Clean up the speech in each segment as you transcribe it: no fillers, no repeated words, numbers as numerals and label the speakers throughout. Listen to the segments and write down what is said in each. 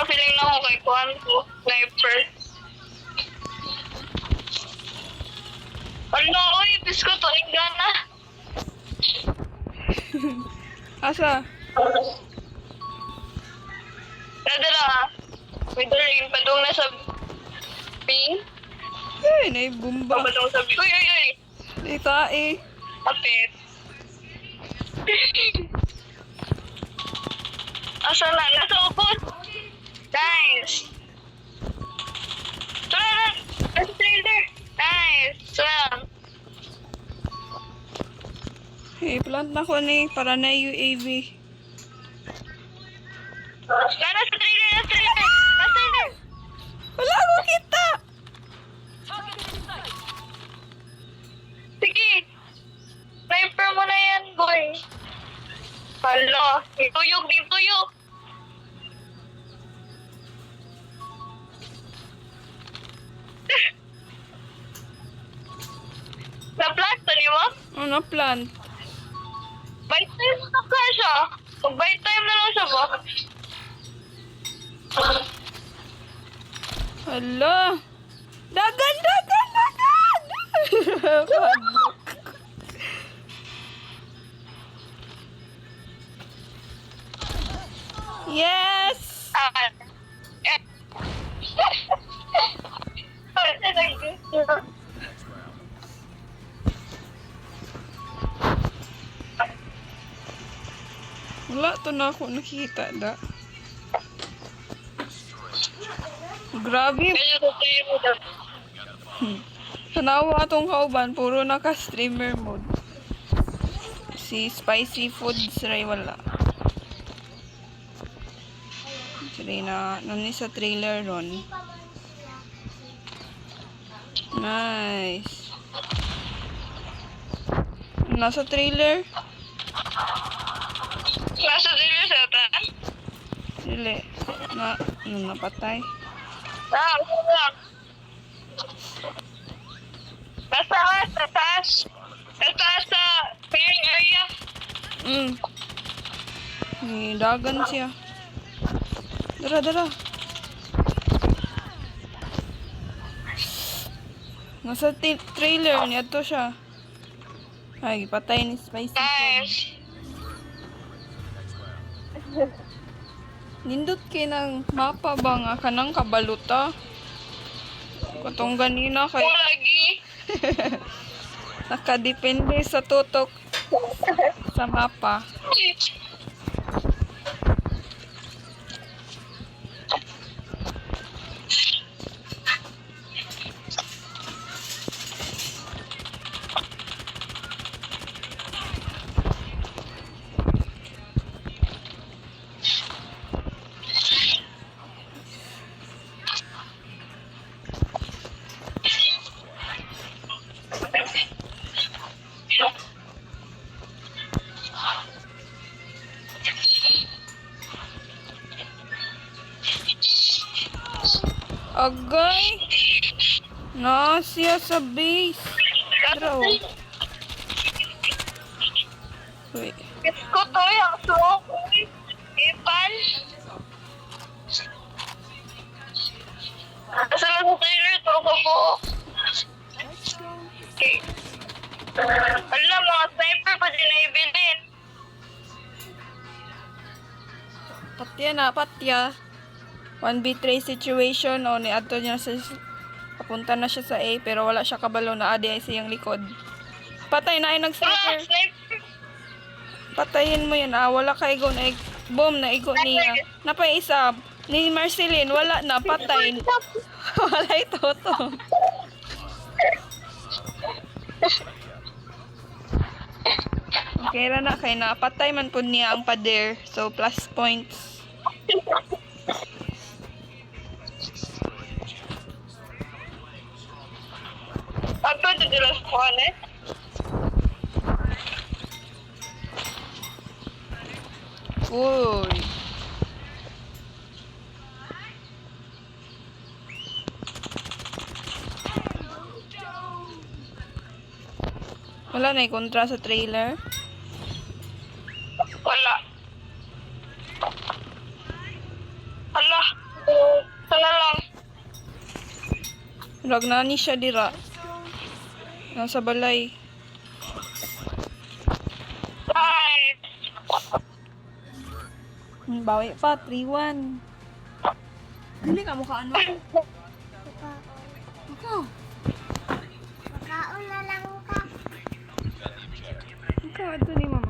Speaker 1: feeling na ako kay Kuan ko, sniper. Ano, oy, bisko to, gana.
Speaker 2: Asa?
Speaker 1: Nadala, may daling padung na sa B.
Speaker 2: Ay, naibumba.
Speaker 1: Padung sa B. Uy, uy, uy.
Speaker 2: Ita eh.
Speaker 1: Kapit. Asa na? Nasa upos. Nice. Tara na. Nasa trailer. Nice. Tara.
Speaker 2: Hey, plant na ko ni para na UAV.
Speaker 1: Nasa trailer. Nasa trailer. Nasa trailer.
Speaker 2: Wala ko kita!
Speaker 1: Sige. Sniper mo na yan, boy. Hala. Tuyog din, tuyog. Na-plant to ni mo?
Speaker 2: Ano plant?
Speaker 1: By time na ka siya. Kung by time na lang siya ba?
Speaker 2: Hala! Dagan! Dagan! Dagan! Padlock. Yes! Wala to na ako nakita da. Grabe.
Speaker 1: Kaya ko tayo mo daw.
Speaker 2: Tanawa atong kauban, puro naka-streamer mode. Si Spicy Foods ray wala. Sige na, nani sa trailer ron. Nice. Nasa trailer?
Speaker 1: Nasa dilo sa ta.
Speaker 2: Dili. Napatay.
Speaker 1: Wala. Sa taas sa clearing area.
Speaker 2: Ni dagan siya. Dara, dara. Nasa trailer niya to siya. Ay, patay ni Spicy Food.
Speaker 1: Nice.
Speaker 2: Nindot kay ng mapa ba nga kanang kabaluta? Katong ganina kay
Speaker 1: Kung lagi.
Speaker 2: nakadepende sa tutok sa mapa. Agay! Na siya sa base. Draw. Wait.
Speaker 1: Bisko to yung smoke. Ipan. Asa lang sa trailer to ko po. Okay. Alam, mga sniper pa din na ibilin.
Speaker 2: Patya na, patya. 1v3 situation o ni adto niya sa papunta na siya sa A pero wala siya kabalo na adi ay siyang likod. Patay na ay nag-sniper.
Speaker 1: Sniper.
Speaker 2: Patayin mo yan wala ka igo na bomb na igo niya. Napay isa ni Marceline wala na patay. Wala ito to. Okay ra na kay na patay man pud niya ang pader so plus points.
Speaker 1: Ato di dilas ko eh.
Speaker 2: Uy. Wala na kontra sa trailer.
Speaker 1: Wala. Hala.
Speaker 2: Ragnani siya dira. Nasa balay.
Speaker 1: Nice.
Speaker 2: Bawi pa, 3-1. Dili ka mukha ano? Ikaw.
Speaker 3: Makaon na lang ka.
Speaker 2: Ikaw, ito ni mama.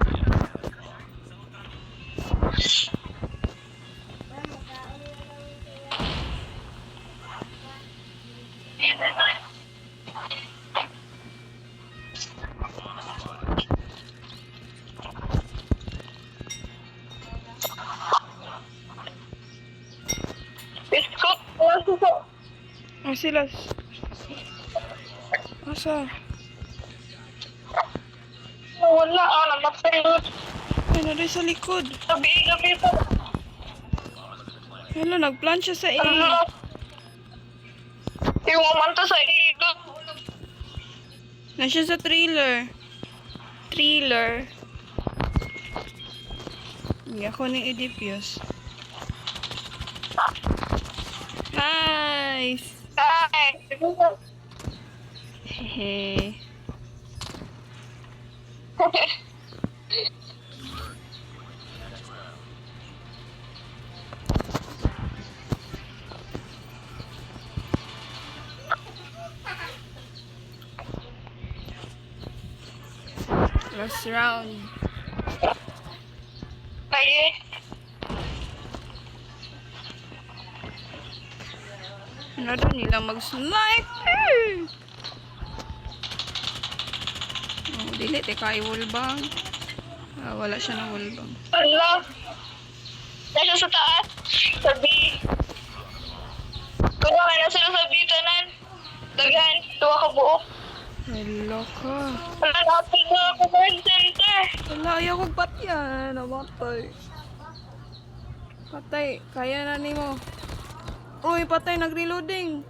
Speaker 1: Biskot. Wala suso.
Speaker 2: Sila. Asa?
Speaker 1: Wala. Namatay.
Speaker 2: Ay, naray sa likod.
Speaker 1: Gabi pa.
Speaker 2: Hello, nagplan siya sa A.
Speaker 1: Yung man to sa ilo.
Speaker 2: Na siya sa trailer. Hindi ako ni Edipios. Nice!
Speaker 1: Ay.
Speaker 2: Hehe. Last round.
Speaker 1: Ay.
Speaker 2: Ano daw nila mag-sniper? Oh, dili, teka, i-wallbang. Wala siya na wallbang.
Speaker 1: Ala. Nasa sa taas. Sabi. Kuno ka na sila sa bitanan. Daghan. Tuwa ka buo.
Speaker 2: Hello ka.
Speaker 1: Wala natin na ako bird center.
Speaker 2: Wala, ayaw kong patyan. Namatay. Patay. Kaya na ni mo. Uy, patay. Nag-reloading.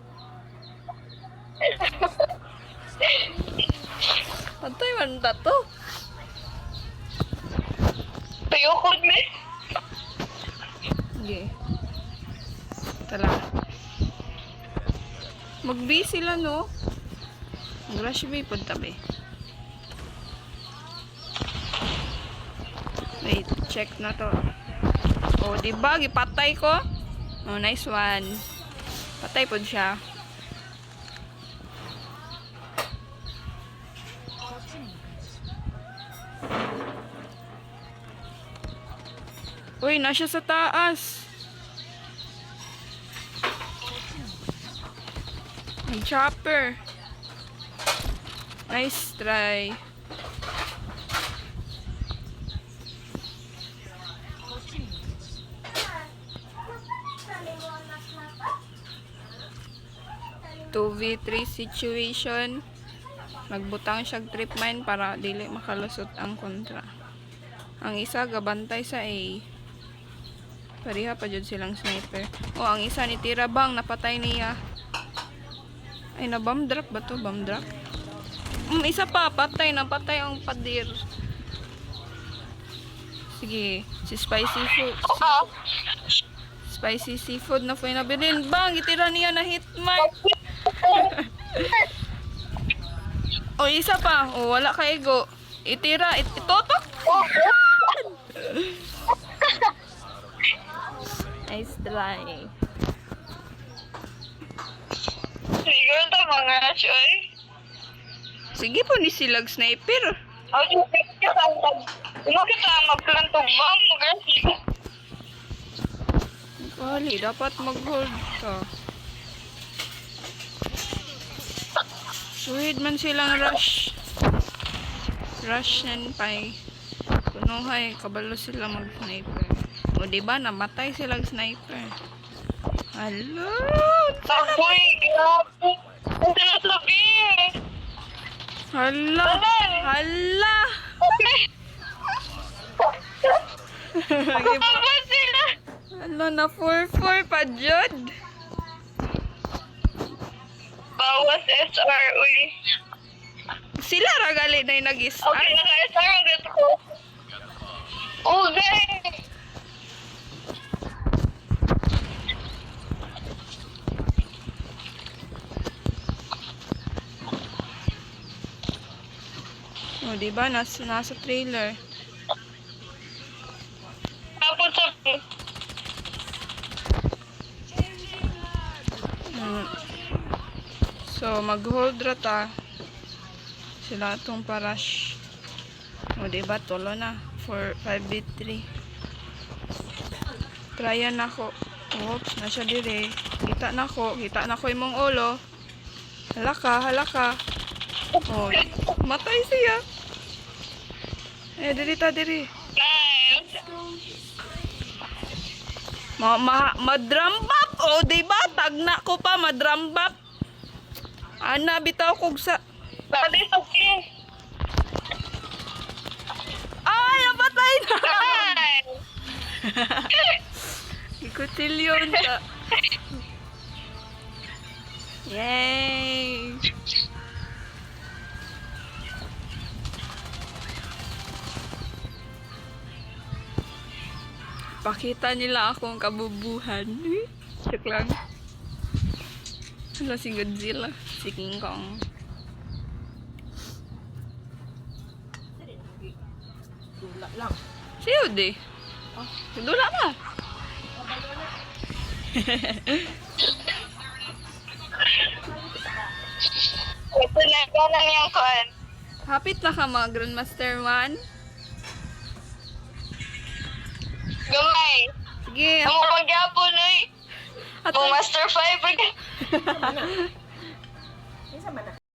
Speaker 2: Patay man ta to.
Speaker 1: Tuyokod me.
Speaker 2: Sige. Tala. Mag-B sila, no? Mag-rush B po tabi. Wait, check na to. Oh, diba? Gipatay ko. Oh, nice one. Patay po siya. Uy, nasya sa taas. May chopper. Nice try. Two v 3 situation. Magbutang siyag trip mine para dili makalusot ang kontra. Ang isa gabantay sa A. Pariha pa jud silang sniper. O, ang isa ni Tirabang napatay niya. Ay, na bomb drop ba to? Bomb drop? Isa pa, patay. Napatay ang padir. Sige, si Spicy Food. Spicy seafood na po yung nabilin. Bang, itira niya na hitmark. O, isa pa. O, wala ka ego. Itira. Itotok. Nice try.
Speaker 1: Siguro ito mga choy.
Speaker 2: Sige po ni silag sniper.
Speaker 1: Kita mag-plant of bomb.
Speaker 2: Kali, dapat mag-hold ka. Suhid man silang rush. Rush yan pa'y. Kunuhay, kabalo sila mag-sniper. O diba, namatay silang sniper. Hello!
Speaker 1: Taboy, grabe. Ang sinasabi.
Speaker 2: Hala! Hala!
Speaker 1: Kapag sila.
Speaker 2: Hala, na 4-4 pa, Jod.
Speaker 1: Bawas SR, uy.
Speaker 2: Sila ragali na yung nag-start.
Speaker 1: Okay, naka-SR agad ko. Okay.
Speaker 2: O, diba? Nasa trailer.
Speaker 1: Tapos sa...
Speaker 2: Mm. So, mag-hold ra ta. Sila itong parash. O, diba? Tulo na. For 5v3. Tryan ako. Oops, nasa dire. Kita na ko imong ulo. Halaka. O, matay siya. Diri ta, diri.
Speaker 1: Nice.
Speaker 2: Madrambap. O, diba? Tagna ko pa, madrambap. Ana, bitaw kog sa...
Speaker 1: Pwede sa king.
Speaker 2: Ay, napatay na!
Speaker 1: Nice.
Speaker 2: Ikutilyon ta. Yay! Pakita nila akong kabubuhan. Check lang. Hala si Godzilla. Si King Kong. Si Udi. Dula ka.
Speaker 1: Ito na lang yung kuhan.
Speaker 2: Hapit na ka mga Grandmaster 1.
Speaker 1: Gamay.
Speaker 2: Sige.
Speaker 1: Ang mga magyapon, uy.
Speaker 2: At
Speaker 1: Ang Master 5.
Speaker 3: Isa man na.